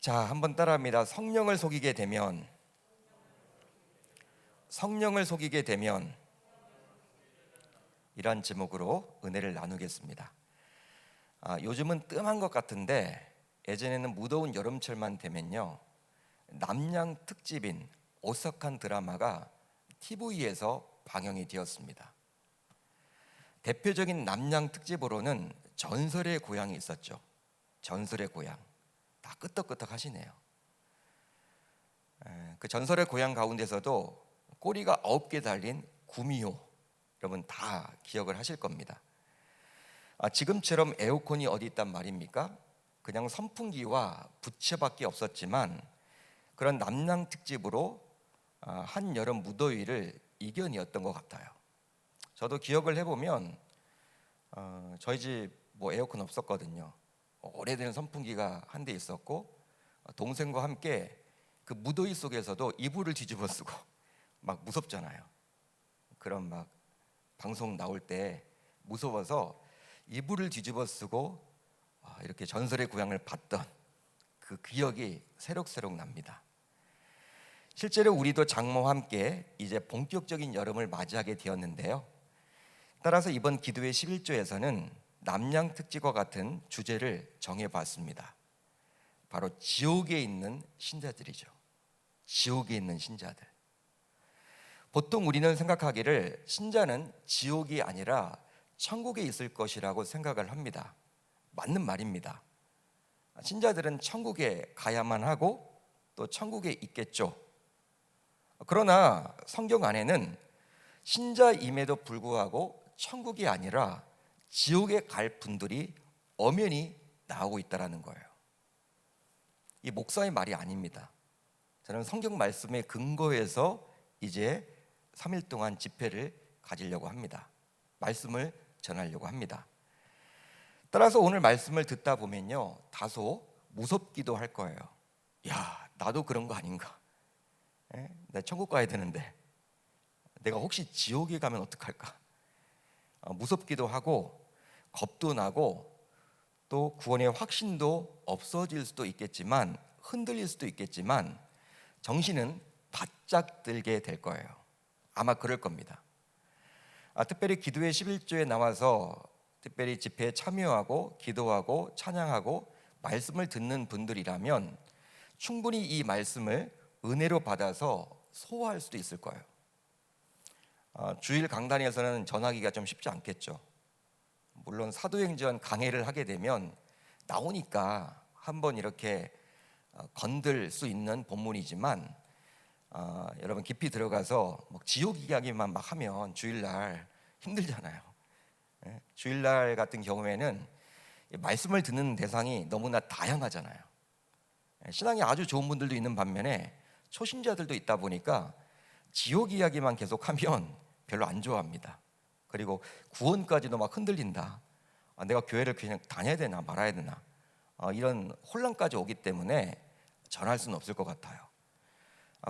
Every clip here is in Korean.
자, 한번 따라합니다. 성령을 속이게 되면 이란 제목으로 은혜를 나누겠습니다. 요즘은 뜸한 것 같은데 예전에는 무더운 여름철만 되면요, 남양 특집인 오싹한 드라마가 TV에서 방영이 되었습니다. 대표적인 남양 특집으로는 전설의 고향이 있었죠. 전설의 고향. 다 끄떡끄떡 하시네요. 그 전설의 고향 가운데서도 꼬리가 9개 달린 구미호, 여러분 다 기억을 하실 겁니다. 지금처럼 에어컨이 어디 있단 말입니까? 그냥 선풍기와 부채밖에 없었지만 그런 남양 특집으로 한여름 무더위를 이겨내었던 것 같아요. 저도 기억을 해보면 저희 집 에어컨 없었거든요. 오래된 선풍기가 한 대 있었고, 동생과 함께 그 무더위 속에서도 이불을 뒤집어 쓰고 막 무섭잖아요. 그런 막 방송 나올 때 무서워서 이불을 뒤집어 쓰고 이렇게 전설의 고향을 봤던 그 기억이 새록새록 납니다. 실제로 우리도 장모와 함께 이제 본격적인 여름을 맞이하게 되었는데요. 따라서 이번 기도회 11조에서는 남양 특집과 같은 주제를 정해봤습니다. 바로 지옥에 있는 신자들이죠. 지옥에 있는 신자들. 보통 우리는 생각하기를 신자는 지옥이 아니라 천국에 있을 것이라고 생각을 합니다. 맞는 말입니다. 신자들은 천국에 가야만 하고 또 천국에 있겠죠. 그러나 성경 안에는 신자임에도 불구하고 천국이 아니라 지옥에 갈 분들이 엄연히 나오고 있다는 거예요. 이 목사의 말이 아닙니다. 저는 성경 말씀에 근거해서 이제 3일 동안 집회를 가지려고 합니다. 말씀을 전하려고 합니다. 따라서 오늘 말씀을 듣다 보면요, 다소 무섭기도 할 거예요. 야, 나도 그런 거 아닌가? 나 천국 가야 되는데 내가 혹시 지옥에 가면 어떡할까? 무섭기도 하고 겁도 나고 또 구원의 확신도 없어질 수도 있겠지만, 흔들릴 수도 있겠지만 정신은 바짝 들게 될 거예요. 아마 그럴 겁니다. 특별히 기도회 11조에 나와서 특별히 집회에 참여하고 기도하고 찬양하고 말씀을 듣는 분들이라면 충분히 이 말씀을 은혜로 받아서 소화할 수도 있을 거예요. 주일 강단에서는 전하기가 좀 쉽지 않겠죠. 물론 사도행전 강해를 하게 되면 나오니까 한번 이렇게 건들 수 있는 본문이지만 여러분 깊이 들어가서 지옥 이야기만 막 하면 주일날 힘들잖아요. 주일날 같은 경우에는 말씀을 듣는 대상이 너무나 다양하잖아요. 신앙이 아주 좋은 분들도 있는 반면에 초신자들도 있다 보니까 지옥 이야기만 계속하면 별로 안 좋아합니다. 그리고 구원까지도 막 흔들린다. 내가 교회를 그냥 다녀야 되나 말아야 되나, 이런 혼란까지 오기 때문에 전할 수는 없을 것 같아요.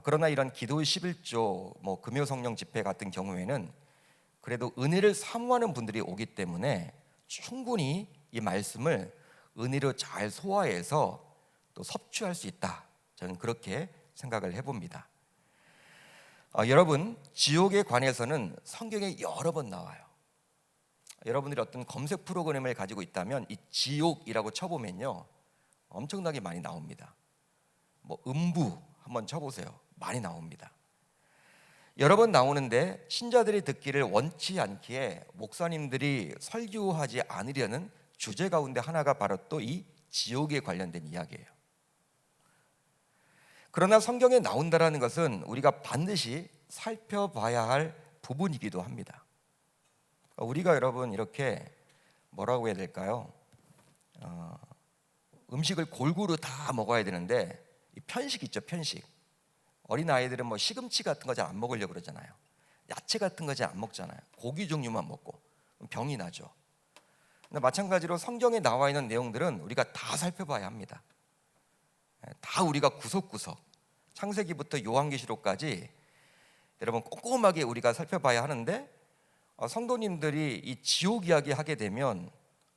그러나 이런 기도의 11조, 금요 성령 집회 같은 경우에는 그래도 은혜를 사모하는 분들이 오기 때문에 충분히 이 말씀을 은혜로 잘 소화해서 또 섭취할 수 있다. 저는 그렇게 생각을 해봅니다. 여러분, 지옥에 관해서는 성경에 여러 번 나와요. 여러분들이 어떤 검색 프로그램을 가지고 있다면 이 지옥이라고 쳐보면요, 엄청나게 많이 나옵니다. 음부 한번 쳐보세요. 많이 나옵니다. 여러 번 나오는데 신자들이 듣기를 원치 않기에 목사님들이 설교하지 않으려는 주제 가운데 하나가 바로 또 이 지옥에 관련된 이야기예요. 그러나 성경에 나온다라는 것은 우리가 반드시 살펴봐야 할 부분이기도 합니다. 우리가 여러분 이렇게 뭐라고 해야 될까요? 음식을 골고루 다 먹어야 되는데 이 편식 있죠, 편식. 어린 아이들은 시금치 같은 거 잘 안 먹으려고 그러잖아요. 야채 같은 거 잘 안 먹잖아요. 고기 종류만 먹고 병이 나죠. 근데 마찬가지로 성경에 나와 있는 내용들은 우리가 다 살펴봐야 합니다. 다 우리가 구석구석, 창세기부터 요한계시록까지 여러분 꼼꼼하게 우리가 살펴봐야 하는데, 성도님들이 이 지옥 이야기 하게 되면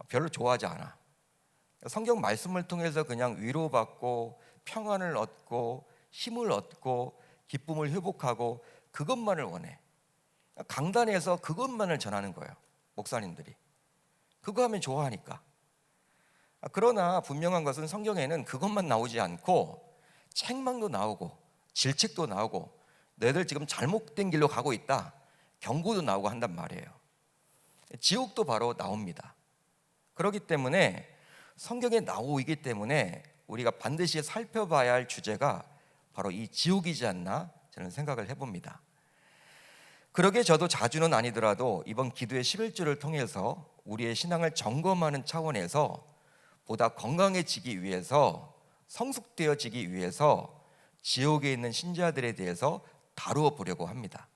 별로 좋아하지 않아. 성경 말씀을 통해서 그냥 위로받고 평안을 얻고 힘을 얻고 기쁨을 회복하고 그것만을 원해. 강단에서 그것만을 전하는 거예요, 목사님들이. 그거 하면 좋아하니까. 그러나 분명한 것은 성경에는 그것만 나오지 않고 책망도 나오고 질책도 나오고 너희들 지금 잘못된 길로 가고 있다, 경고도 나오고 한단 말이에요. 지옥도 바로 나옵니다. 그렇기 때문에 성경에 나오기 때문에 우리가 반드시 살펴봐야 할 주제가 바로 이 지옥이지 않나 저는 생각을 해봅니다. 그러게 저도 자주는 아니더라도 이번 기도의 11주를 통해서 우리의 신앙을 점검하는 차원에서 보다 건강해지기 위해서, 성숙되어지기 위해서 지옥에 있는 신자들에 대해서 다루어 보려고 합니다.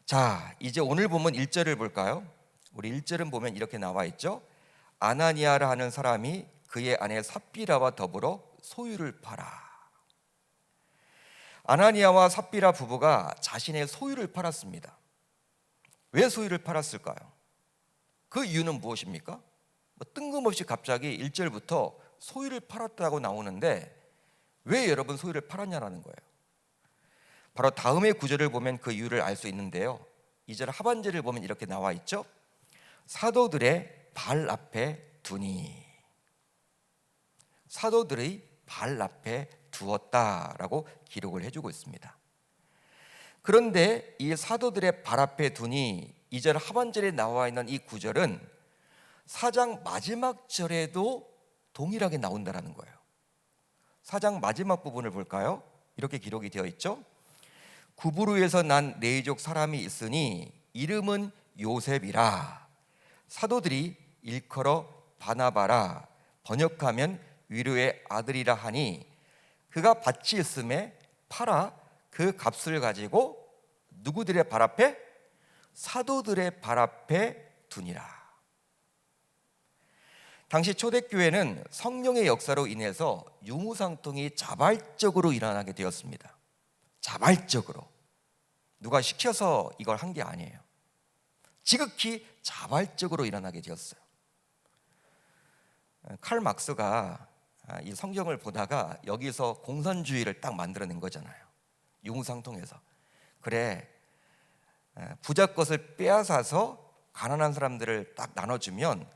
자, 이제 오늘 본문 1절을 볼까요? 우리 1절은 보면 이렇게 나와 있죠. 아나니아라 하는 사람이 그의 아내 삽비라와 더불어 소유를 팔아. 아나니아와 삽비라 부부가 자신의 소유를 팔았습니다. 왜 소유를 팔았을까요? 그 이유는 무엇입니까? 뜬금없이 갑자기 1절부터 소유를 팔았다고 나오는데 왜 여러분 소유를 팔았냐라는 거예요. 바로 다음의 구절을 보면 그 이유를 알 수 있는데요. 2절 하반절을 보면 이렇게 나와 있죠. 사도들의 발 앞에 두니. 사도들의 발 앞에 두었다라고 기록을 해주고 있습니다. 그런데 이 사도들의 발 앞에 두니 2절 하반절에 나와 있는 이 구절은 4장 마지막 절에도 동일하게 나온다라는 거예요. 4장 마지막 부분을 볼까요? 이렇게 기록이 되어 있죠. 구브루에서 난 네이족 사람이 있으니 이름은 요셉이라. 사도들이 일컬어 바나바라, 번역하면 위로의 아들이라 하니 그가 밭이 있음에 팔아 그 값을 가지고 누구들의 발 앞에? 사도들의 발 앞에 두니라. 당시 초대교회는 성령의 역사로 인해서 유무상통이 자발적으로 일어나게 되었습니다. 자발적으로. 누가 시켜서 이걸 한 게 아니에요. 지극히 자발적으로 일어나게 되었어요. 칼 막스가 이 성경을 보다가 여기서 공산주의를 딱 만들어낸 거잖아요. 유무상통해서. 그래, 부자 것을 빼앗아서 가난한 사람들을 딱 나눠주면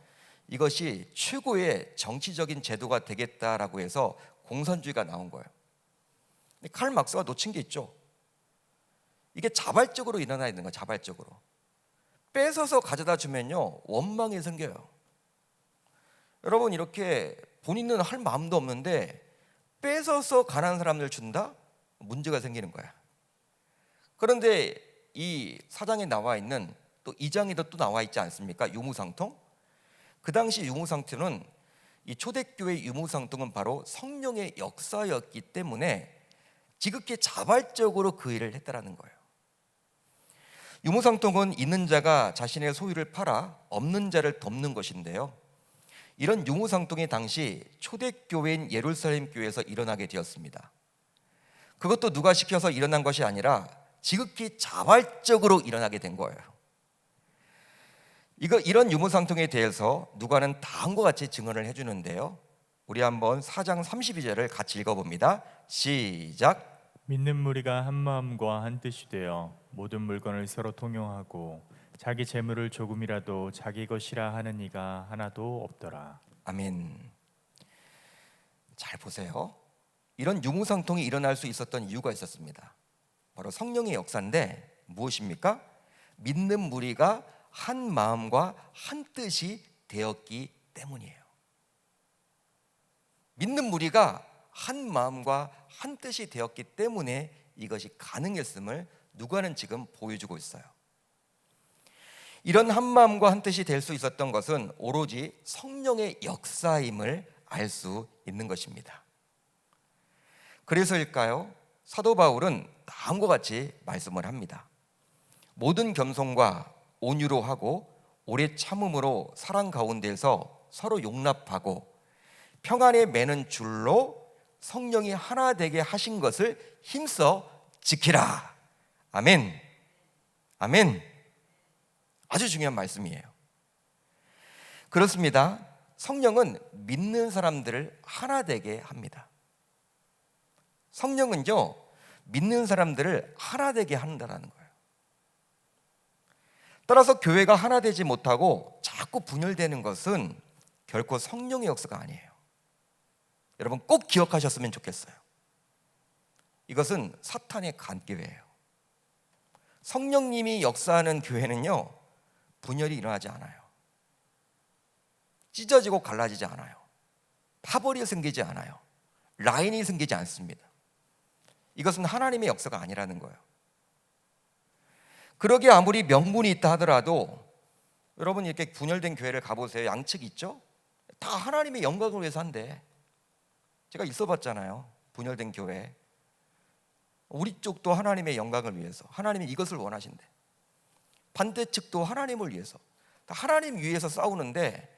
이것이 최고의 정치적인 제도가 되겠다라고 해서 공산주의가 나온 거예요. 근데 칼 막스가 놓친 게 있죠. 이게 자발적으로 일어나야 되는 거예요. 자발적으로. 뺏어서 가져다 주면요, 원망이 생겨요. 여러분, 이렇게 본인은 할 마음도 없는데 뺏어서 가난한 사람들 준다? 문제가 생기는 거야. 그런데 이 4장에 나와 있는 또 2장에도 또 나와 있지 않습니까? 유무상통. 그 당시 유무상통은, 이 초대교회 유무상통은 바로 성령의 역사였기 때문에 지극히 자발적으로 그 일을 했다라는 거예요. 유무상통은 있는 자가 자신의 소유를 팔아 없는 자를 돕는 것인데요. 이런 유무상통이 당시 초대교회인 예루살렘 교회에서 일어나게 되었습니다. 그것도 누가 시켜서 일어난 것이 아니라 지극히 자발적으로 일어나게 된 거예요. 이런 유무상통에 대해서 누가는 다음과 같이 증언을 해주는데요. 우리 한번 4장 32절을 같이 읽어봅니다. 시작. 믿는 무리가 한 마음과 한 뜻이 되어 모든 물건을 서로 통용하고 자기 재물을 조금이라도 자기 것이라 하는 이가 하나도 없더라. 아멘. 잘 보세요. 이런 유무상통이 일어날 수 있었던 이유가 있었습니다. 바로 성령의 역사인데 무엇입니까? 믿는 무리가 한 마음과 한 뜻이 되었기 때문이에요. 믿는 무리가 한 마음과 한 뜻이 되었기 때문에 이것이 가능했음을 누가는 지금 보여주고 있어요. 이런 한 마음과 한 뜻이 될 수 있었던 것은 오로지 성령의 역사임을 알 수 있는 것입니다. 그래서일까요? 사도 바울은 다음과 같이 말씀을 합니다. 모든 겸손과 온유로 하고 오래 참음으로 사랑 가운데서 서로 용납하고 평안에 매는 줄로 성령이 하나 되게 하신 것을 힘써 지키라. 아멘. 아멘. 아주 중요한 말씀이에요. 그렇습니다. 성령은 믿는 사람들을 하나 되게 합니다. 성령은요, 믿는 사람들을 하나 되게 한다는 거예요. 따라서 교회가 하나 되지 못하고 자꾸 분열되는 것은 결코 성령의 역사가 아니에요. 여러분 꼭 기억하셨으면 좋겠어요. 이것은 사탄의 간교회예요. 성령님이 역사하는 교회는요, 분열이 일어나지 않아요. 찢어지고 갈라지지 않아요. 파벌이 생기지 않아요. 라인이 생기지 않습니다. 이것은 하나님의 역사가 아니라는 거예요. 그러기에 아무리 명분이 있다 하더라도 여러분 이렇게 분열된 교회를 가보세요. 양측이 있죠? 다 하나님의 영광을 위해서 한대. 제가 있어 봤잖아요. 분열된 교회. 우리 쪽도 하나님의 영광을 위해서, 하나님이 이것을 원하신대. 반대측도 하나님을 위해서, 다 하나님 위해서 싸우는데,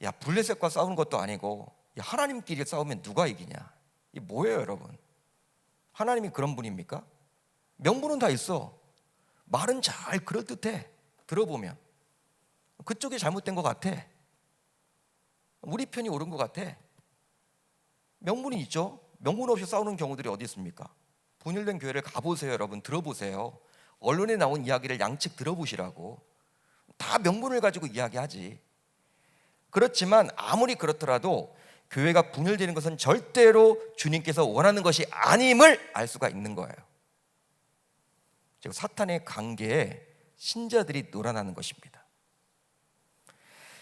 야 블레셋과 싸우는 것도 아니고 야, 하나님끼리 싸우면 누가 이기냐? 이게 뭐예요 여러분? 하나님이 그런 분입니까? 명분은 다 있어. 말은 잘 그럴듯해. 들어보면 그쪽이 잘못된 것 같아. 우리 편이 옳은 것 같아. 명분이 있죠. 명분 없이 싸우는 경우들이 어디 있습니까? 분열된 교회를 가보세요 여러분. 들어보세요. 언론에 나온 이야기를 양측 들어보시라고. 다 명분을 가지고 이야기하지. 그렇지만 아무리 그렇더라도 교회가 분열되는 것은 절대로 주님께서 원하는 것이 아님을 알 수가 있는 거예요. 즉 사탄의 관계에 신자들이 놀아나는 것입니다.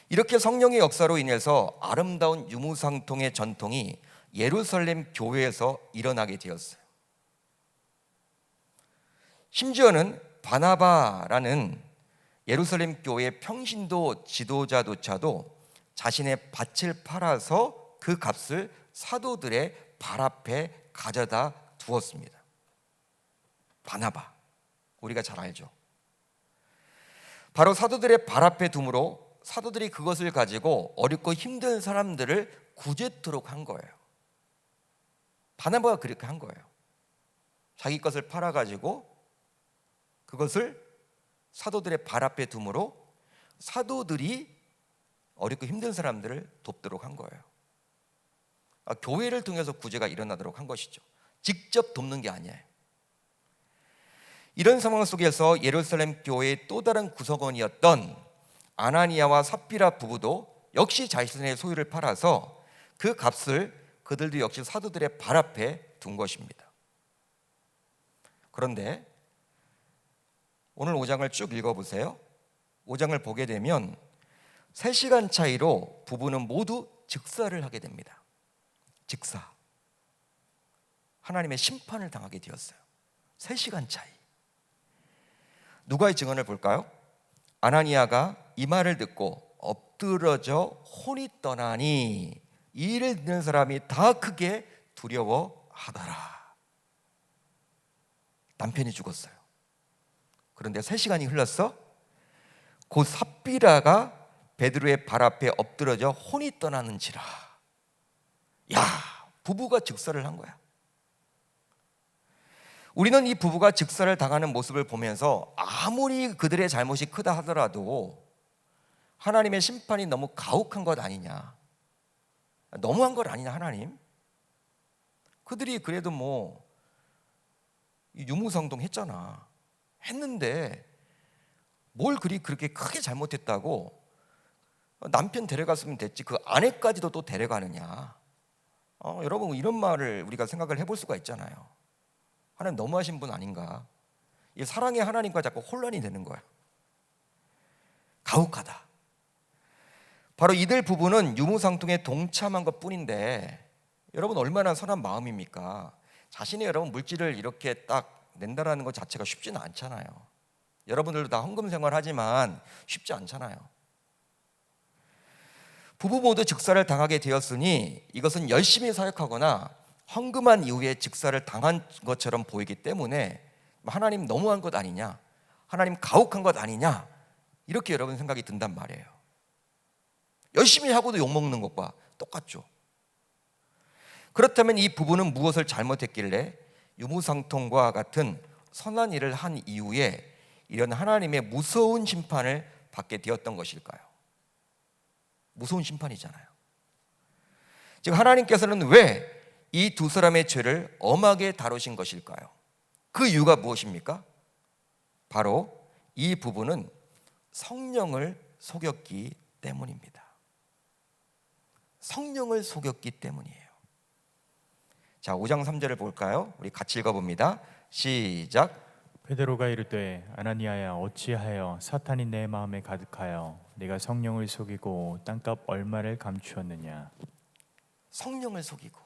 이렇게 성령의 역사로 인해서 아름다운 유무상통의 전통이 예루살렘 교회에서 일어나게 되었어요. 심지어는 바나바라는 예루살렘 교회의 평신도 지도자조차도 자신의 밭을 팔아서 그 값을 사도들의 발 앞에 가져다 두었습니다. 바나바, 우리가 잘 알죠. 바로 사도들의 발 앞에 둠으로 사도들이 그것을 가지고 어렵고 힘든 사람들을 구제토록 한 거예요. 바나바가 그렇게 한 거예요. 자기 것을 팔아가지고 그것을 사도들의 발 앞에 둠으로 사도들이 어렵고 힘든 사람들을 돕도록 한 거예요. 교회를 통해서 구제가 일어나도록 한 것이죠. 직접 돕는 게 아니에요. 이런 상황 속에서 예루살렘 교회의 또 다른 구성원이었던 아나니아와 삽비라 부부도 역시 자신의 소유를 팔아서 그 값을 그들도 역시 사도들의 발 앞에 둔 것입니다. 그런데 오늘 5장을 쭉 읽어보세요. 5장을 보게 되면 3시간 차이로 부부는 모두 즉사를 하게 됩니다. 즉사. 하나님의 심판을 당하게 되었어요. 3시간 차이. 누가의 증언을 볼까요? 아나니아가 이 말을 듣고 엎드러져 혼이 떠나니 이 일을 듣는 사람이 다 크게 두려워하더라. 남편이 죽었어요. 그런데 3시간이 흘렀어. 곧 삽비라가 베드로의 발 앞에 엎드러져 혼이 떠나는지라. 야, 부부가 즉사를 한 거야. 우리는 이 부부가 즉사를 당하는 모습을 보면서 아무리 그들의 잘못이 크다 하더라도 하나님의 심판이 너무 가혹한 것 아니냐, 너무한 것 아니냐 하나님. 그들이 그래도 뭐 유무상통 했잖아. 했는데 뭘 그렇게 크게 잘못했다고 남편 데려갔으면 됐지 그 아내까지도 또 데려가느냐. 여러분 이런 말을 우리가 생각을 해볼 수가 있잖아요. 하나님 너무하신 분 아닌가. 이 사랑의 하나님과 자꾸 혼란이 되는 거야. 가혹하다. 바로 이들 부부는 유무상통에 동참한 것 뿐인데 여러분 얼마나 선한 마음입니까? 자신의 여러분 물질을 이렇게 딱 낸다라는 것 자체가 쉽지는 않잖아요. 여러분들도 다 헌금 생활하지만 쉽지 않잖아요. 부부 모두 즉사를 당하게 되었으니 이것은 열심히 사역하거나 헌금한 이후에 즉사를 당한 것처럼 보이기 때문에 하나님 너무한 것 아니냐, 하나님 가혹한 것 아니냐, 이렇게 여러분 생각이 든단 말이에요. 열심히 하고도 욕먹는 것과 똑같죠. 그렇다면 이 부부는 무엇을 잘못했길래 유무상통과 같은 선한 일을 한 이후에 이런 하나님의 무서운 심판을 받게 되었던 것일까요? 무서운 심판이잖아요. 즉 하나님께서는 왜 이 두 사람의 죄를 엄하게 다루신 것일까요? 그 이유가 무엇입니까? 바로 이 부부는 성령을 속였기 때문입니다. 성령을 속였기 때문이에요. 자, 5장 3절을 볼까요? 우리 같이 읽어봅니다. 시작. 베드로가 이르되 아나니아야 어찌하여 사탄이 내 마음에 가득하여 네가 성령을 속이고 땅값 얼마를 감추었느냐. 성령을 속이고.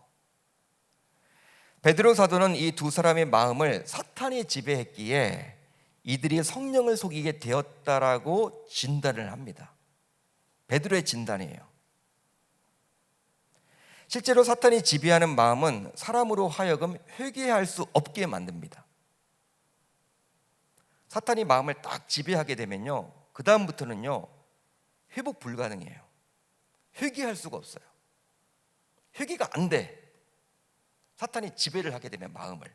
베드로 사도는 이 두 사람의 마음을 사탄이 지배했기에 이들이 성령을 속이게 되었다라고 진단을 합니다. 베드로의 진단이에요. 실제로 사탄이 지배하는 마음은 사람으로 하여금 회개할 수 없게 만듭니다. 사탄이 마음을 딱 지배하게 되면요, 그 다음부터는요 회복 불가능해요. 회개할 수가 없어요. 회개가 안 돼. 사탄이 지배를 하게 되면 마음을,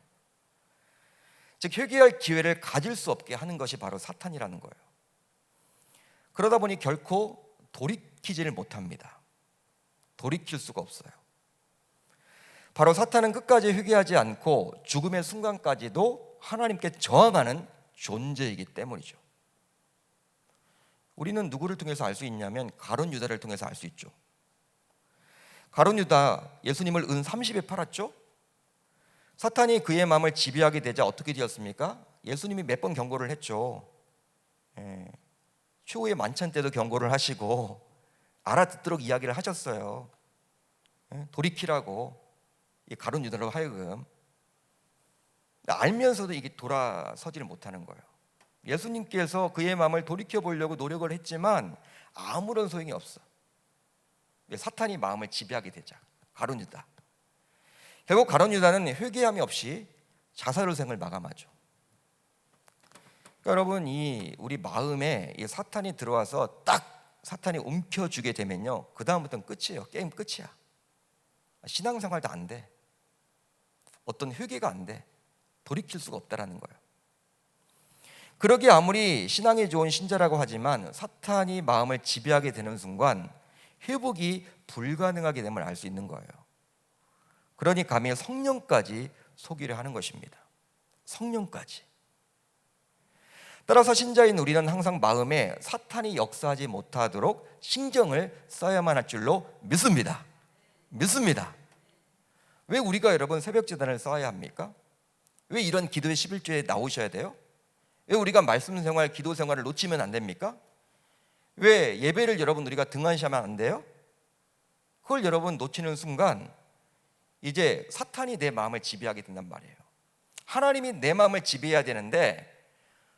즉 회개할 기회를 가질 수 없게 하는 것이 바로 사탄이라는 거예요. 그러다 보니 결코 돌이키지를 못합니다. 돌이킬 수가 없어요. 바로 사탄은 끝까지 회개하지 않고 죽음의 순간까지도 하나님께 저항하는 존재이기 때문이죠. 우리는 누구를 통해서 알 수 있냐면 가룟 유다를 통해서 알 수 있죠. 가룟 유다, 예수님을 은 30에 팔았죠. 사탄이 그의 마음을 지배하게 되자 어떻게 되었습니까? 예수님이 몇 번 경고를 했죠. 추후에 만찬 때도 경고를 하시고 알아듣도록 이야기를 하셨어요. 돌이키라고, 이 가룟 유다로 하여금. 알면서도 이게 돌아서지를 못하는 거예요. 예수님께서 그의 마음을 돌이켜 보려고 노력을 했지만 아무런 소용이 없어. 사탄이 마음을 지배하게 되자 가룟 유다, 결국 가룟 유다는 회개함이 없이 자살의 생을 마감하죠. 그러니까 여러분, 이 우리 마음에 이 사탄이 들어와서 딱 사탄이 움켜쥐게 되면요, 그 다음부터는 끝이에요. 게임 끝이야. 신앙생활도 안 돼. 어떤 회개가 안 돼. 돌이킬 수가 없다라는 거예요. 그러기 아무리 신앙이 좋은 신자라고 하지만 사탄이 마음을 지배하게 되는 순간 회복이 불가능하게 됨을 알 수 있는 거예요. 그러니 감히 성령까지 속이려 하는 것입니다. 성령까지. 따라서 신자인 우리는 항상 마음에 사탄이 역사하지 못하도록 신경을 써야만 할 줄로 믿습니다. 믿습니다. 왜 우리가 여러분 새벽제단을 써야 합니까? 왜 이런 기도의 11조에 나오셔야 돼요? 왜 우리가 말씀 생활, 기도 생활을 놓치면 안 됩니까? 왜 예배를 여러분 우리가 등한시하면 안 돼요? 그걸 여러분 놓치는 순간 이제 사탄이 내 마음을 지배하게 된단 말이에요. 하나님이 내 마음을 지배해야 되는데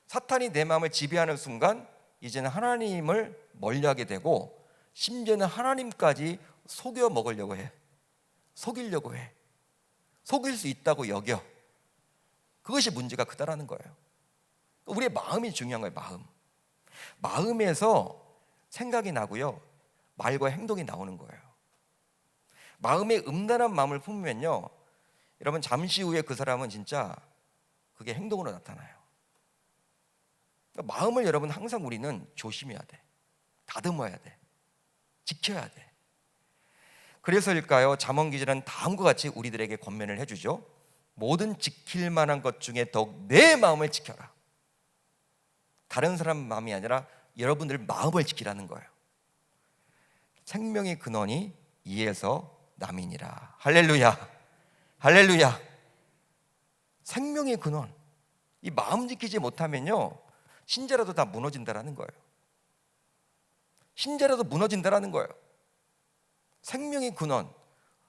사탄이 내 마음을 지배하는 순간 이제는 하나님을 멀리하게 되고 심지어는 하나님까지 속여 먹으려고 해. 속이려고 해. 속일 수 있다고 여겨. 그것이 문제가 크다라는 거예요. 우리의 마음이 중요한 거예요. 마음에서 생각이 나고요, 말과 행동이 나오는 거예요. 마음에 음란한 마음을 품으면요, 여러분 잠시 후에 그 사람은 진짜 그게 행동으로 나타나요. 그러니까 마음을 여러분 항상 우리는 조심해야 돼. 다듬어야 돼. 지켜야 돼. 그래서일까요? 잠언 기자는 다음과 같이 우리들에게 권면을 해주죠. 모든 지킬 만한 것 중에 더욱 내 마음을 지켜라. 다른 사람 마음이 아니라 여러분들 마음을 지키라는 거예요. 생명의 근원이 이에서 남이니라. 할렐루야. 할렐루야. 생명의 근원, 이 마음 지키지 못하면요, 신자라도 다 무너진다라는 거예요. 신자라도 무너진다라는 거예요. 생명의 근원,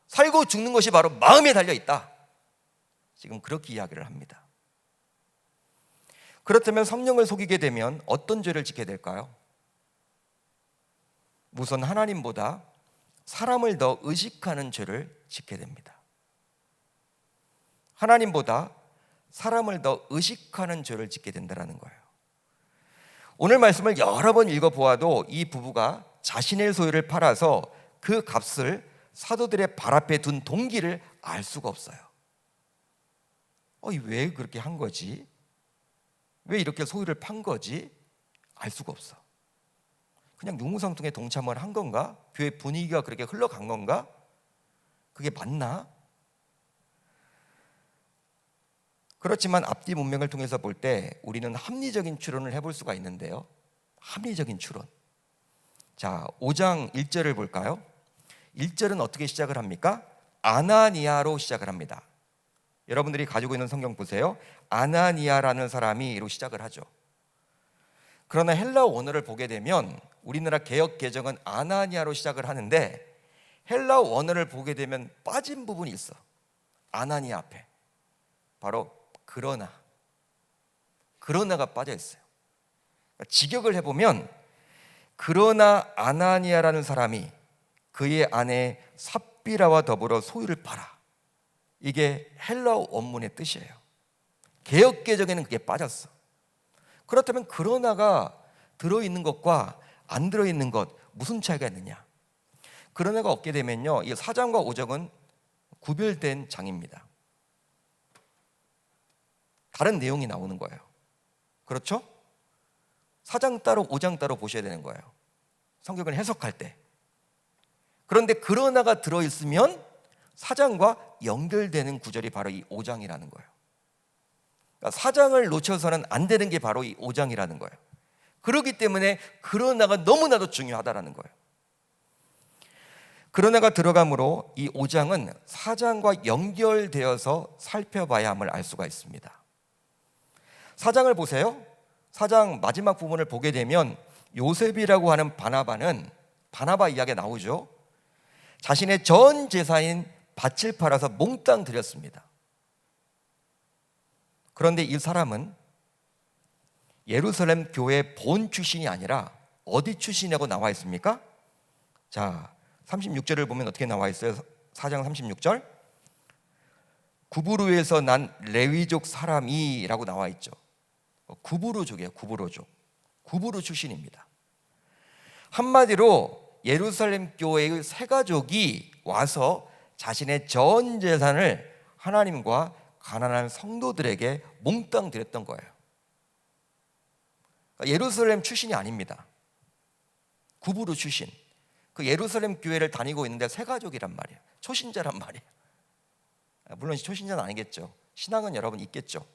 살고 죽는 것이 바로 마음에 달려있다. 지금 그렇게 이야기를 합니다. 그렇다면 성령을 속이게 되면 어떤 죄를 짓게 될까요? 우선 하나님보다 사람을 더 의식하는 죄를 짓게 됩니다. 하나님보다 사람을 더 의식하는 죄를 짓게 된다는 거예요. 오늘 말씀을 여러 번 읽어보아도 이 부부가 자신의 소유를 팔아서 그 값을 사도들의 발 앞에 둔 동기를 알 수가 없어요. 왜 그렇게 한 거지? 왜 이렇게 소유를 판 거지? 알 수가 없어. 그냥 유무상통에 동참을 한 건가? 교회 분위기가 그렇게 흘러간 건가? 그게 맞나? 그렇지만 앞뒤 문맥을 통해서 볼 때 우리는 합리적인 추론을 해볼 수가 있는데요. 합리적인 추론. 자, 5장 1절을 볼까요? 1절은 어떻게 시작을 합니까? 아나니아로 시작을 합니다. 여러분들이 가지고 있는 성경 보세요. 아나니아라는 사람이로 시작을 하죠. 그러나 헬라어 원어를 보게 되면 우리나라 개역 개정은 아나니아로 시작을 하는데 헬라어 원어를 보게 되면 빠진 부분이 있어. 아나니아 앞에 바로 그러나가 빠져 있어요. 그러니까 직역을 해보면 그러나 아나니아라는 사람이 그의 아내 삽비라와 더불어 소유를 팔아. 이게 헬라어 원문의 뜻이에요. 개역 개정에는 그게 빠졌어. 그렇다면 그러나가 들어있는 것과 안 들어있는 것 무슨 차이가 있느냐? 그러나가 없게 되면요, 이 4장과 5장은 구별된 장입니다. 다른 내용이 나오는 거예요. 그렇죠? 4장 따로 5장 따로 보셔야 되는 거예요. 성경을 해석할 때. 그런데 그러나가 들어있으면 4장과 연결되는 구절이 바로 이 5장이라는 거예요. 그러니까 4장을 놓쳐서는 안 되는 게 바로 이 5장이라는 거예요. 그렇기 때문에 그러나가 너무나도 중요하다라는 거예요. 그러나가 들어가므로 이 5장은 4장과 연결되어서 살펴봐야 함을 알 수가 있습니다. 4장을 보세요. 4장 마지막 부분을 보게 되면 요셉이라고 하는 바나바 이야기가 나오죠. 자신의 전 재산인 밭을 팔아서 몽땅 드렸습니다. 그런데 이 사람은 예루살렘 교회 본 출신이 아니라 어디 출신이라고 나와 있습니까? 자, 36절을 보면 어떻게 나와 있어요? 4장 36절. 구브루에서 난 레위족 사람이라고 나와 있죠. 구브루족이에요. 구브루 출신입니다. 한마디로 예루살렘 교회의 세 가족이 와서 자신의 전 재산을 하나님과 가난한 성도들에게 몽땅 드렸던 거예요. 예루살렘 출신이 아닙니다. 구브루 출신. 그 예루살렘 교회를 다니고 있는데 세 가족이란 말이에요. 초신자란 말이에요. 물론 초신자는 아니겠죠. 신앙은 여러분 있겠죠.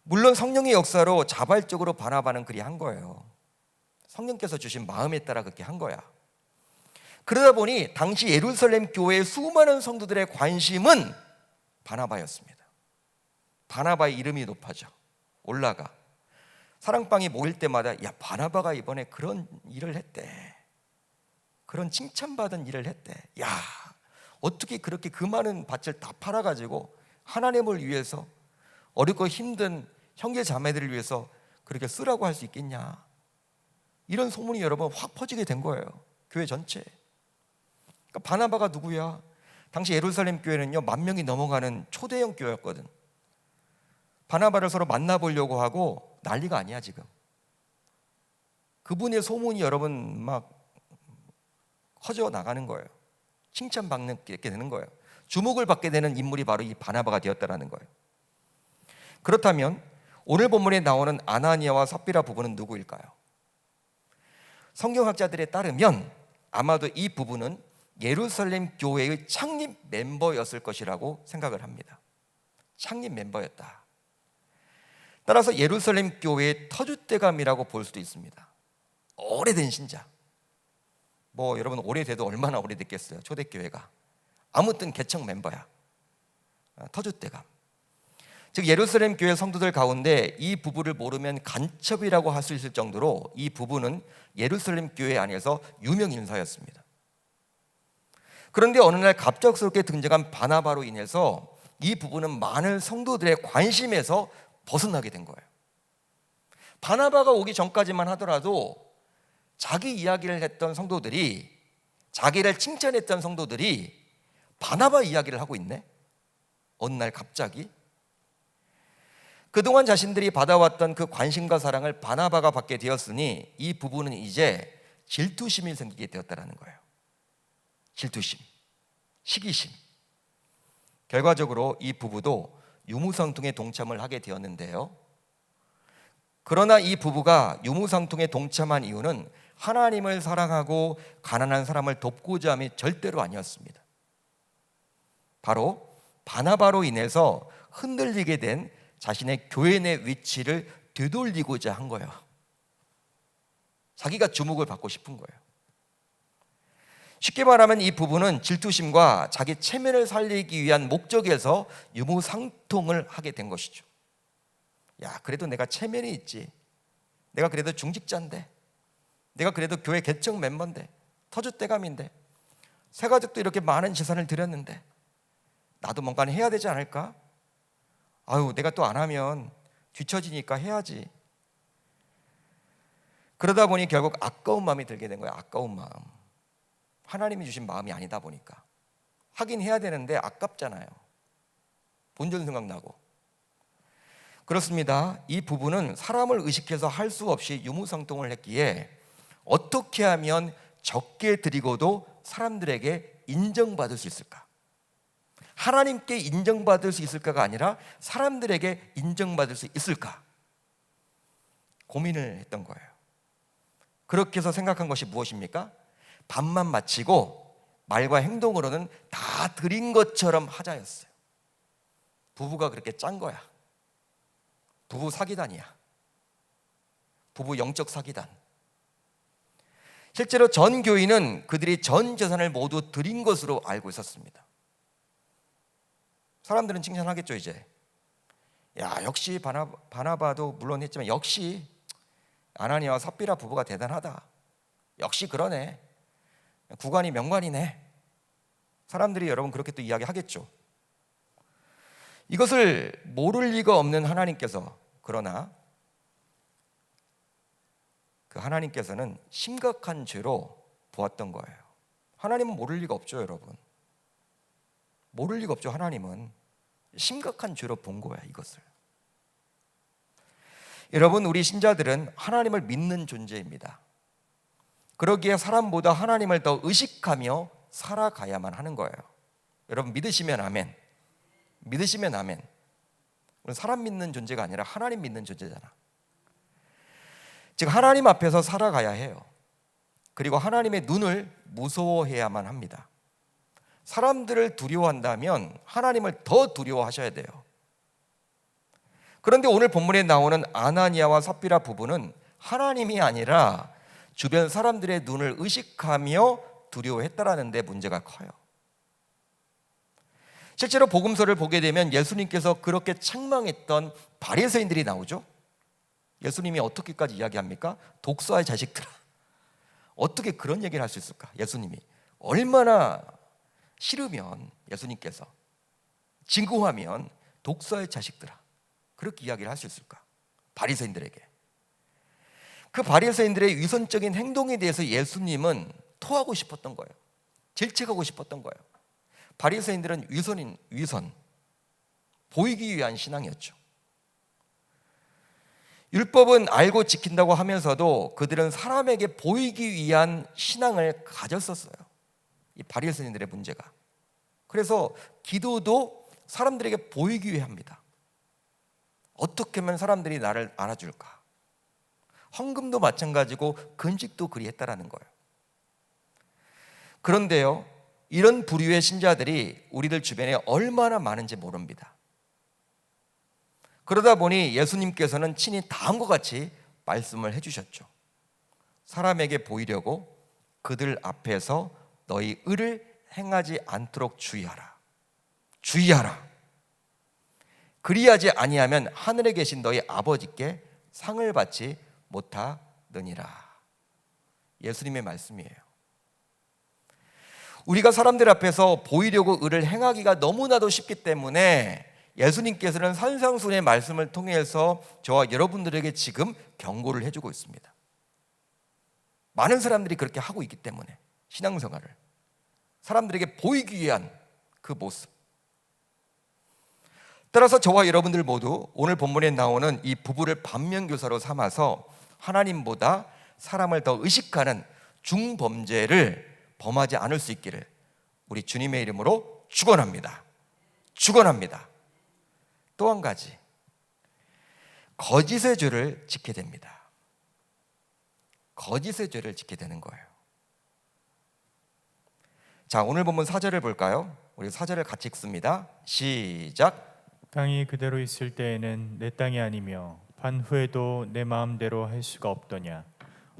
물론 성령의 역사로 자발적으로 바나바는 그리 한 거예요. 성령께서 주신 마음에 따라 그렇게 한 거야. 그러다 보니 당시 예루살렘 교회의 수많은 성도들의 관심은 바나바였습니다. 바나바의 이름이 높아져 올라가. 사랑방이 모일 때마다 야, 바나바가 이번에 그런 일을 했대. 그런 칭찬받은 일을 했대. 야, 어떻게 그렇게 그 많은 밭을 다 팔아가지고 하나님을 위해서 어렵고 힘든 형제 자매들을 위해서 그렇게 쓰라고 할 수 있겠냐. 이런 소문이 여러분 확 퍼지게 된 거예요. 교회 전체. 그러니까 바나바가 누구야? 당시 예루살렘 교회는요 10,000명이 넘어가는 초대형 교회였거든. 바나바를 서로 만나보려고 하고 난리가 아니야 지금. 그분의 소문이 여러분 막 커져 나가는 거예요. 칭찬받게 되는 거예요. 주목을 받게 되는 인물이 바로 이 바나바가 되었다라는 거예요. 그렇다면 오늘 본문에 나오는 아나니아와 삽비라 부부는 누구일까요? 성경학자들에 따르면 아마도 이 부부는 예루살렘 교회의 창립 멤버였을 것이라고 생각을 합니다. 창립 멤버였다. 따라서 예루살렘 교회의 터줏대감이라고 볼 수도 있습니다. 오래된 신자. 뭐 여러분 오래돼도 얼마나 오래됐겠어요. 초대교회가. 아무튼 개척 멤버야. 터줏대감. 즉 예루살렘 교회 성도들 가운데 이 부부를 모르면 간첩이라고 할 수 있을 정도로 이 부부는 예루살렘 교회 안에서 유명 인사였습니다. 그런데 어느 날 갑작스럽게 등장한 바나바로 인해서 이 부부는 많은 성도들의 관심에서 벗어나게 된 거예요. 바나바가 오기 전까지만 하더라도 자기 이야기를 했던 성도들이, 자기를 칭찬했던 성도들이 바나바 이야기를 하고 있네. 어느 날 갑자기 그동안 자신들이 받아왔던 그 관심과 사랑을 바나바가 받게 되었으니 이 부부는 이제 질투심이 생기게 되었다는 거예요. 질투심, 시기심. 결과적으로 이 부부도 유무상통에 동참을 하게 되었는데요. 그러나 이 부부가 유무상통에 동참한 이유는 하나님을 사랑하고 가난한 사람을 돕고자 함이 절대로 아니었습니다. 바로 바나바로 인해서 흔들리게 된 자신의 교회 내 위치를 되돌리고자 한 거예요. 자기가 주목을 받고 싶은 거예요. 쉽게 말하면 이 부부는 질투심과 자기 체면을 살리기 위한 목적에서 유무상통을 하게 된 것이죠. 야, 그래도 내가 체면이 있지. 내가 그래도 중직자인데. 내가 그래도 교회 개척 멤버인데. 터줏대감인데. 새 가족도 이렇게 많은 재산을 들였는데 나도 뭔가 해야 되지 않을까? 아유, 내가 또 안 하면 뒤처지니까 해야지. 그러다 보니 결국 아까운 마음이 들게 된 거예요. 아까운 마음. 하나님이 주신 마음이 아니다 보니까. 하긴 해야 되는데 아깝잖아요. 본전 생각나고. 그렇습니다. 이 부부는 사람을 의식해서 할 수 없이 유무상통을 했기에 어떻게 하면 적게 드리고도 사람들에게 인정받을 수 있을까? 하나님께 인정받을 수 있을까가 아니라 사람들에게 인정받을 수 있을까? 고민을 했던 거예요. 그렇게 해서 생각한 것이 무엇입니까? 밥만 마치고 말과 행동으로는 다 드린 것처럼 하자였어요. 부부가 그렇게 짠 거야. 부부 사기단이야. 부부 영적 사기단. 실제로 전 교인은 그들이 전 재산을 모두 드린 것으로 알고 있었습니다. 사람들은 칭찬하겠죠. 이제 야, 역시 바나바도 물론 했지만 역시 아나니아와 삽비라 부부가 대단하다. 역시 그러네. 구관이 명관이네. 사람들이 여러분 그렇게 또 이야기하겠죠. 이것을 모를 리가 없는 하나님께서, 그러나 그 하나님께서는 심각한 죄로 보았던 거예요. 하나님은 모를 리가 없죠, 여러분. 모를 리가 없죠. 하나님은 심각한 죄로 본 거야, 이것을. 여러분, 우리 신자들은 하나님을 믿는 존재입니다. 그러기에 사람보다 하나님을 더 의식하며 살아가야만 하는 거예요. 여러분 믿으시면 아멘. 믿으시면 아멘. 우리는 사람 믿는 존재가 아니라 하나님 믿는 존재잖아. 즉 하나님 앞에서 살아가야 해요. 그리고 하나님의 눈을 무서워해야만 합니다. 사람들을 두려워한다면 하나님을 더 두려워하셔야 돼요. 그런데 오늘 본문에 나오는 아나니아와 삽비라 부부는 하나님이 아니라 주변 사람들의 눈을 의식하며 두려워했다라는 데 문제가 커요. 실제로 복음서를 보게 되면 예수님께서 그렇게 책망했던 바리새인들이 나오죠. 예수님이 어떻게까지 이야기합니까? 독사의 자식들아. 어떻게 그런 얘기를 할 수 있을까? 예수님이 얼마나 싫으면 예수님께서 진구하면 독사의 자식들아 그렇게 이야기를 할 수 있을까? 바리새인들에게. 그 바리새인들의 위선적인 행동에 대해서 예수님은 토하고 싶었던 거예요. 질책하고 싶었던 거예요. 바리새인들은 위선, 보이기 위한 신앙이었죠. 율법은 알고 지킨다고 하면서도 그들은 사람에게 보이기 위한 신앙을 가졌었어요. 이 바리새인들의 문제가. 그래서 기도도 사람들에게 보이기 위해 합니다. 어떻게 하면 사람들이 나를 알아줄까? 헌금도 마찬가지고 금식도 그리했다라는 거예요. 그런데요, 이런 부류의 신자들이 우리들 주변에 얼마나 많은지 모릅니다. 그러다 보니 예수님께서는 친히 다음과 같이 말씀을 해주셨죠. 사람에게 보이려고 그들 앞에서 너희 의를 행하지 않도록 주의하라. 주의하라. 그리하지 아니하면 하늘에 계신 너희 아버지께 상을 받지 못하느니라. 예수님의 말씀이에요. 우리가 사람들 앞에서 보이려고 의를 행하기가 너무나도 쉽기 때문에 예수님께서는 산상순의 말씀을 통해서 저와 여러분들에게 지금 경고를 해주고 있습니다. 많은 사람들이 그렇게 하고 있기 때문에 신앙생활을 사람들에게 보이기 위한 그 모습. 따라서 저와 여러분들 모두 오늘 본문에 나오는 이 부부를 반면교사로 삼아서 하나님보다 사람을 더 의식하는 중범죄를 범하지 않을 수 있기를 우리 주님의 이름으로 축원합니다. 축원합니다. 또 한 가지, 거짓의 죄를 짓게 됩니다. 거짓의 죄를 짓게 되는 거예요. 자, 오늘 본문 4절을 볼까요? 우리 4절을 같이 읽습니다. 시작. 땅이 그대로 있을 때에는 내 땅이 아니며 반 후에도 내 마음대로 할 수가 없더냐.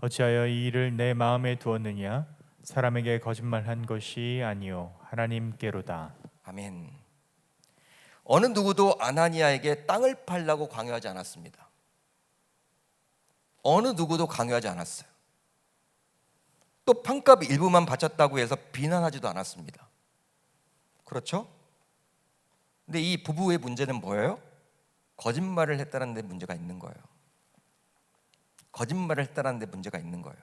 어찌하여 이 일을 내 마음에 두었느냐. 사람에게 거짓말한 것이 아니요 하나님께로다. 아멘. 어느 누구도 아나니아에게 땅을 팔라고 강요하지 않았습니다. 어느 누구도 강요하지 않았어요. 또 판값 일부만 바쳤다고 해서 비난하지도 않았습니다. 그렇죠? 근데 이 부부의 문제는 뭐예요? 거짓말을 했다는 데 문제가 있는 거예요. 거짓말을 했다는 데 문제가 있는 거예요.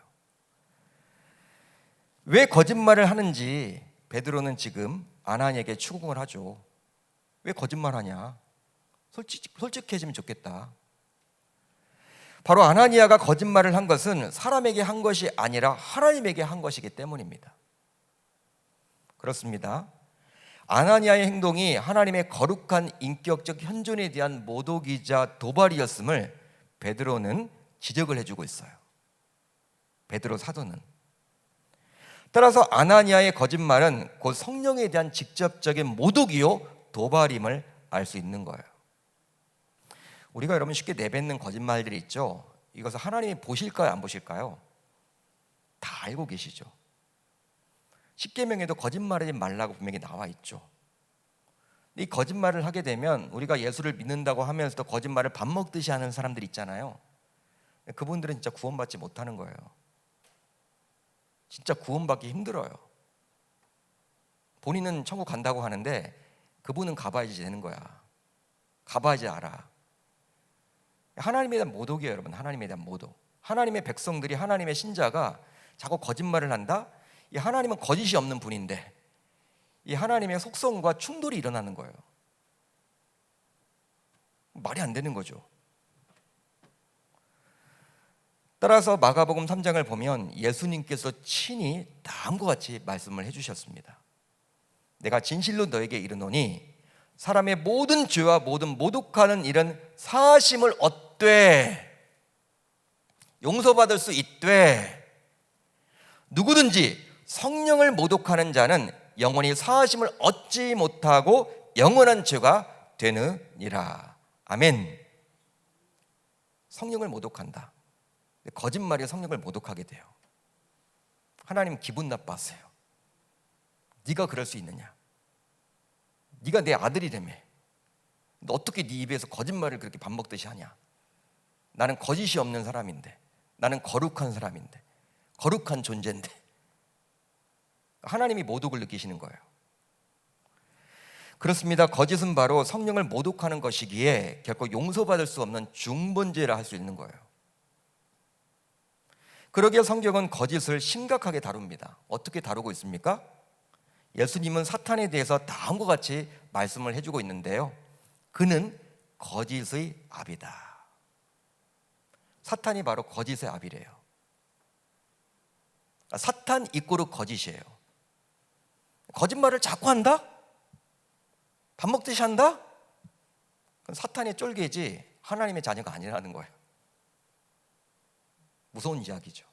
왜 거짓말을 하는지 베드로는 지금 아나니아에게 추궁을 하죠. 왜 거짓말하냐? 솔직해지면 좋겠다. 바로 아나니아가 거짓말을 한 것은 사람에게 한 것이 아니라 하나님에게 한 것이기 때문입니다. 그렇습니다. 아나니아의 행동이 하나님의 거룩한 인격적 현존에 대한 모독이자 도발이었음을 베드로는 지적을 해주고 있어요. 베드로 사도는. 따라서 아나니아의 거짓말은 곧 성령에 대한 직접적인 모독이요 도발임을 알 수 있는 거예요. 우리가 여러분 쉽게 내뱉는 거짓말들이 있죠. 이것을 하나님이 보실까요, 안 보실까요? 다 알고 계시죠. 십계명에도 거짓말하지 말라고 분명히 나와 있죠. 이 거짓말을 하게 되면 우리가 예수를 믿는다고 하면서도 거짓말을 밥 먹듯이 하는 사람들 있잖아요. 그분들은 진짜 구원받지 못하는 거예요. 진짜 구원받기 힘들어요. 본인은 천국 간다고 하는데 그분은 가봐야지 되는 거야. 가봐야지 알아. 하나님에 대한 모독이에요, 여러분. 하나님에 대한 모독. 하나님의 백성들이, 하나님의 신자가 자꾸 거짓말을 한다? 이 하나님은 거짓이 없는 분인데 이 하나님의 속성과 충돌이 일어나는 거예요. 말이 안 되는 거죠. 따라서 마가복음 3장을 보면 예수님께서 친히 다음과 같이 말씀을 해주셨습니다. 내가 진실로 너에게 이르노니 사람의 모든 죄와 모든 모독하는 일은 사하심을 얻되 용서받을 수 있되 누구든지 성령을 모독하는 자는 영원히 사하심을 얻지 못하고 영원한 죄가 되느니라. 아멘. 성령을 모독한다. 거짓말이 성령을 모독하게 돼요. 하나님 기분 나빠하세요. 네가 그럴 수 있느냐? 네가 내 아들이라며. 너 어떻게 네 입에서 거짓말을 그렇게 밥 먹듯이 하냐? 나는 거짓이 없는 사람인데, 나는 거룩한 사람인데, 거룩한 존재인데. 하나님이 모독을 느끼시는 거예요. 그렇습니다. 거짓은 바로 성령을 모독하는 것이기에 결코 용서받을 수 없는 중범죄라 할 수 있는 거예요. 그러기에 성경은 거짓을 심각하게 다룹니다. 어떻게 다루고 있습니까? 예수님은 사탄에 대해서 다음과 같이 말씀을 해주고 있는데요. 그는 거짓의 아비다. 사탄이 바로 거짓의 아비래요. 사탄 이꼬르 거짓이에요. 거짓말을 자꾸 한다? 밥 먹듯이 한다? 그건 사탄의 쫄개지 하나님의 자녀가 아니라는 거예요. 무서운 이야기죠.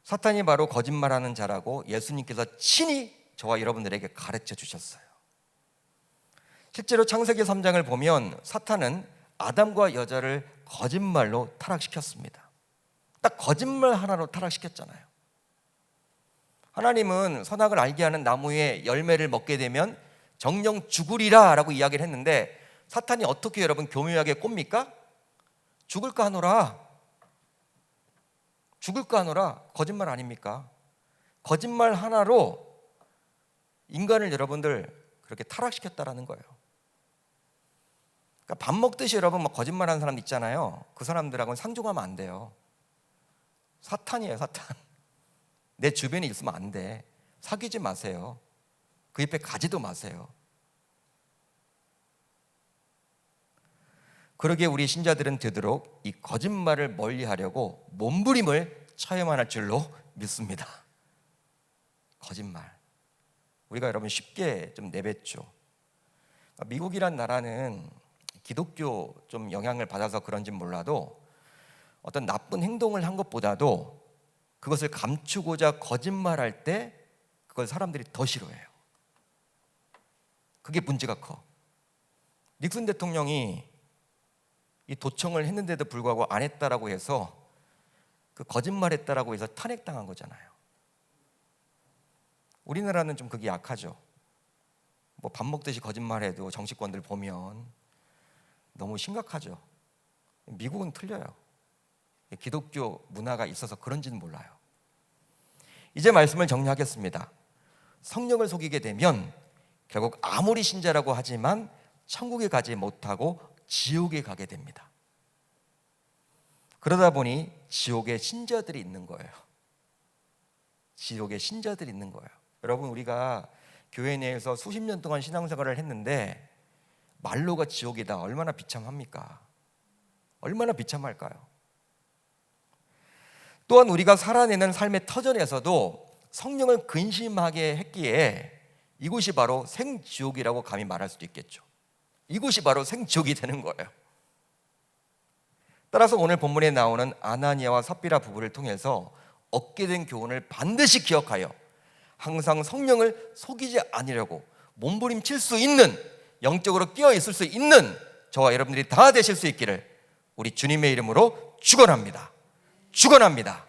사탄이 바로 거짓말하는 자라고 예수님께서 친히 저와 여러분들에게 가르쳐 주셨어요. 실제로 창세기 3장을 보면 사탄은 아담과 여자를 거짓말로 타락시켰습니다. 딱 거짓말 하나로 타락시켰잖아요. 하나님은 선악을 알게 하는 나무의 열매를 먹게 되면 정령 죽으리라 라고 이야기를 했는데 사탄이 어떻게 여러분 교묘하게 꼽니까? 죽을까 하노라. 죽을까 하노라. 거짓말 아닙니까? 거짓말 하나로 인간을 여러분들 그렇게 타락시켰다라는 거예요. 그러니까 밥 먹듯이 여러분 막 거짓말하는 사람 있잖아요. 그 사람들하고는 상종하면 안 돼요. 사탄이에요, 사탄. 내 주변에 있으면 안 돼. 사귀지 마세요. 그 옆에 가지도 마세요. 그러기에 우리 신자들은 되도록 이 거짓말을 멀리하려고 몸부림을 쳐야만 할 줄로 믿습니다. 거짓말. 우리가 여러분 쉽게 좀 내뱉죠. 미국이란 나라는 기독교 좀 영향을 받아서 그런지 몰라도 어떤 나쁜 행동을 한 것보다도 그것을 감추고자 거짓말할 때 그걸 사람들이 더 싫어해요. 그게 문제가 커. 닉슨 대통령이 이 도청을 했는데도 불구하고 안 했다라고 해서 그 거짓말했다라고 해서 탄핵당한 거잖아요. 우리나라는 좀 그게 약하죠. 뭐 밥 먹듯이 거짓말해도 정치권들 보면 너무 심각하죠. 미국은 틀려요. 기독교 문화가 있어서 그런지는 몰라요. 이제 말씀을 정리하겠습니다. 성령을 속이게 되면 결국 아무리 신자라고 하지만 천국에 가지 못하고 지옥에 가게 됩니다. 그러다 보니 지옥에 신자들이 있는 거예요. 지옥에 신자들이 있는 거예요. 여러분, 우리가 교회 내에서 수십 년 동안 신앙생활을 했는데 말로가 지옥이다. 얼마나 비참합니까? 얼마나 비참할까요? 또한 우리가 살아내는 삶의 터전에서도 성령을 근심하게 했기에 이곳이 바로 생지옥이라고 감히 말할 수도 있겠죠. 이곳이 바로 생지옥이 되는 거예요. 따라서 오늘 본문에 나오는 아나니아와 삽비라 부부를 통해서 얻게 된 교훈을 반드시 기억하여 항상 성령을 속이지 않으려고 몸부림칠 수 있는, 영적으로 깨어 있을 수 있는 저와 여러분들이 다 되실 수 있기를 우리 주님의 이름으로 축원합니다. 축원합니다.